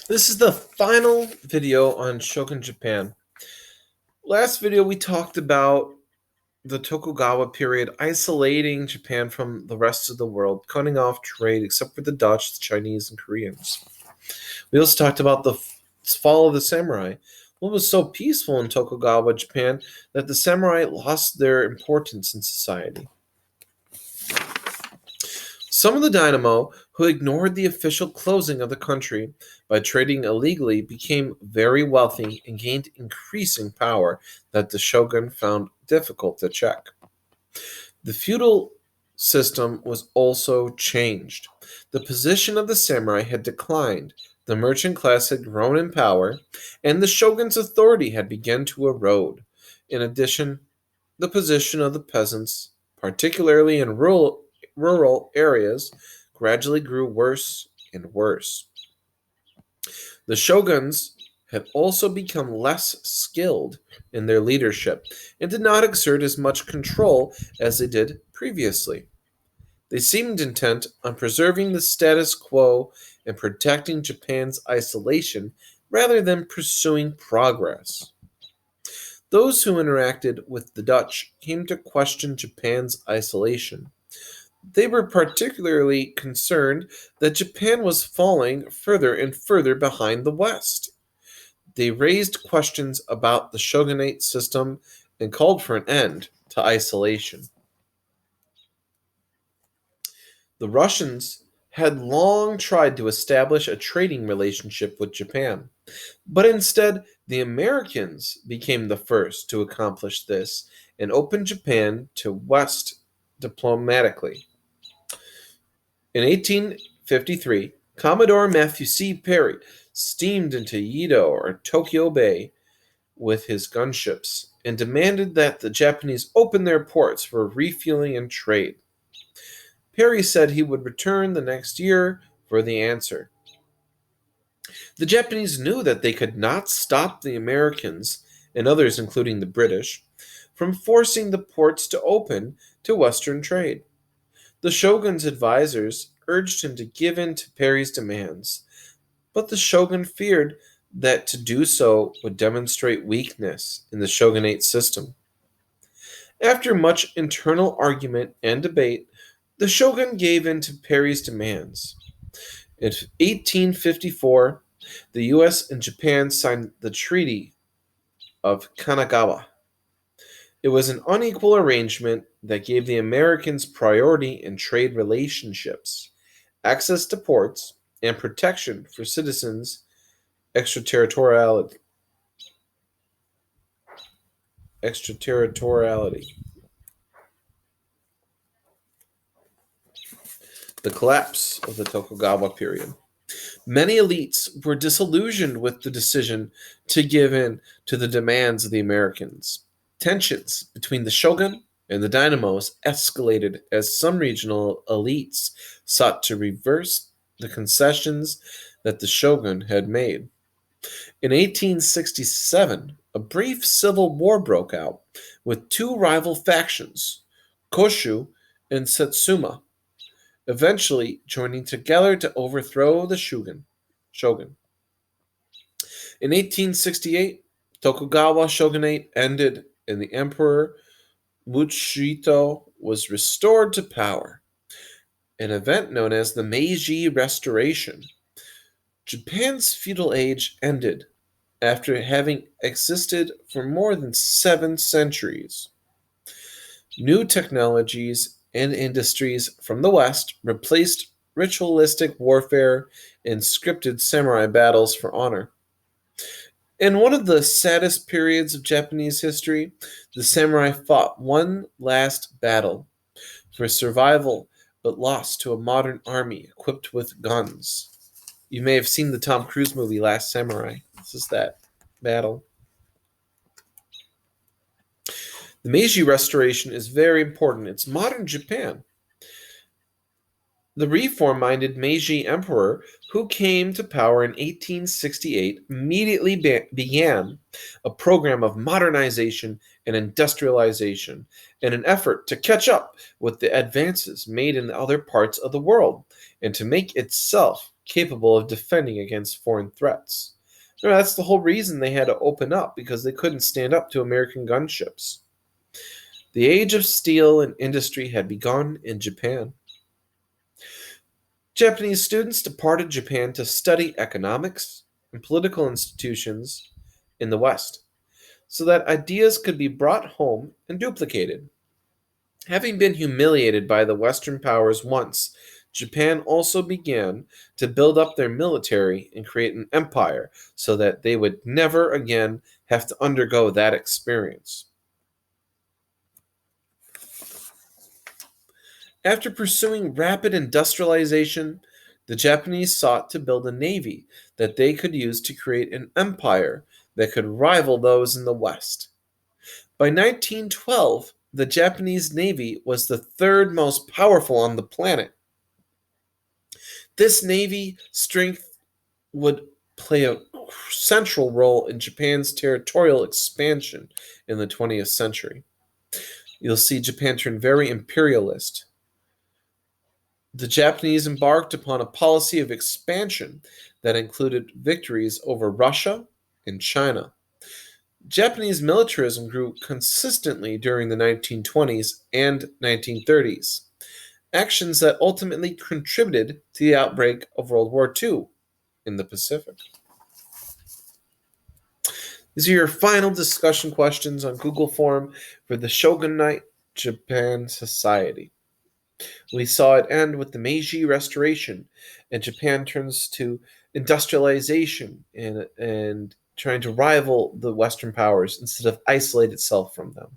This is the final video on Shogun Japan. Last video we talked about the Tokugawa period isolating Japan from the rest of the world, cutting off trade except for the Dutch, the Chinese, and Koreans. We also talked about the fall of the samurai. What was so peaceful in Tokugawa Japan that the samurai lost their importance in society. Some of the daimyo who ignored the official closing of the country by trading illegally became very wealthy and gained increasing power that the shogun found difficult to check. The feudal system was also changed. The position of the samurai had declined, the merchant class had grown in power, and the shogun's authority had begun to erode. In addition, the position of the peasants, particularly in rural areas, gradually grew worse and worse. The shoguns had also become less skilled in their leadership and did not exert as much control as they did previously. They seemed intent on preserving the status quo and protecting Japan's isolation rather than pursuing progress. Those who interacted with the Dutch came to question Japan's isolation. They were particularly concerned that Japan was falling further and further behind the West. They raised questions about the shogunate system and called for an end to isolation. The Russians had long tried to establish a trading relationship with Japan, but instead the Americans became the first to accomplish this and opened Japan to West diplomatically. In 1853, Commodore Matthew C. Perry steamed into Yedo or Tokyo Bay with his gunships and demanded that the Japanese open their ports for refueling and trade. Perry said he would return the next year for the answer. The Japanese knew that they could not stop the Americans, and others, including the British, from forcing the ports to open to Western trade. The shogun's advisors urged him to give in to Perry's demands, but the shogun feared that to do so would demonstrate weakness in the shogunate system. After much internal argument and debate, the shogun gave in to Perry's demands. In 1854, the US and Japan signed the Treaty of Kanagawa. It was an unequal arrangement that gave the Americans priority in trade relationships, access to ports, and protection for citizens' extraterritoriality. extraterritoriality. The collapse of the Tokugawa period. Many elites were disillusioned with the decision to give in to the demands of the Americans. Tensions between the shogun and the daimyos escalated as some regional elites sought to reverse the concessions that the shogun had made. In 1867, a brief civil war broke out with two rival factions, Koshu and Satsuma, eventually joining together to overthrow the shogun. In 1868, Tokugawa shogunate ended and the emperor Muchito was restored to power, an event known as the Meiji Restoration. Japan's feudal age ended after having existed for more than 7 centuries. New technologies and industries from the West replaced ritualistic warfare and scripted samurai battles for honor. In one of the saddest periods of Japanese history, the samurai fought one last battle for survival but lost to a modern army equipped with guns. You may have seen the Tom Cruise movie Last Samurai. This is that battle. The Meiji Restoration is very important. It's modern Japan. The reform-minded Meiji emperor, who came to power in 1868, immediately began a program of modernization and industrialization in an effort to catch up with the advances made in other parts of the world and to make itself capable of defending against foreign threats. That's the whole reason they had to open up, because they couldn't stand up to American gunships. The age of steel and industry had begun in Japan. Japanese students departed Japan to study economics and political institutions in the West, so that ideas could be brought home and duplicated. Having been humiliated by the Western powers once, Japan also began to build up their military and create an empire so that they would never again have to undergo that experience. After pursuing rapid industrialization, the Japanese sought to build a navy that they could use to create an empire that could rival those in the West. By 1912, the Japanese Navy was the third most powerful on the planet. This navy strength would play a central role in Japan's territorial expansion in the 20th century. You'll see Japan turn very imperialist. The Japanese embarked upon a policy of expansion that included victories over Russia and China. Japanese militarism grew consistently during the 1920s and 1930s, actions that ultimately contributed to the outbreak of World War II in the Pacific. These are your final discussion questions on Google Form for the Shogunate Japan Society. We saw it end with the Meiji Restoration, and Japan turns to industrialization and trying to rival the Western powers instead of isolate itself from them.